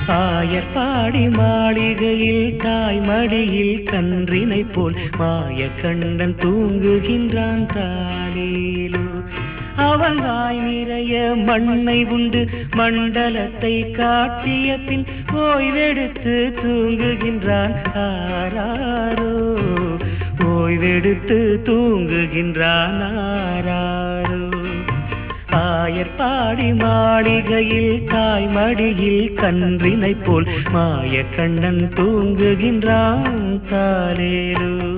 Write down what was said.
ஆயர்பாடி மாளிகையில் தாய்மடியில் கன்றினை போல் மாயக்கண்ணன் தூங்குகின்றான் தாலேலோ. அவன் வாய் நிறைய மண்ணை உண்டு மண்டலத்தை காட்டிய பின் ஓய்வெடுத்து தூங்குகின்றான் ஆராரோ. ஓய்வெடுத்து தூங்குகின்றான் ஆராரோ. ஆயர்பாடி மாளிகையில் தாய்மடியில் கன்றினை போல் மாயக்கண்ணன் தூங்குகின்றான் தாலேலோ.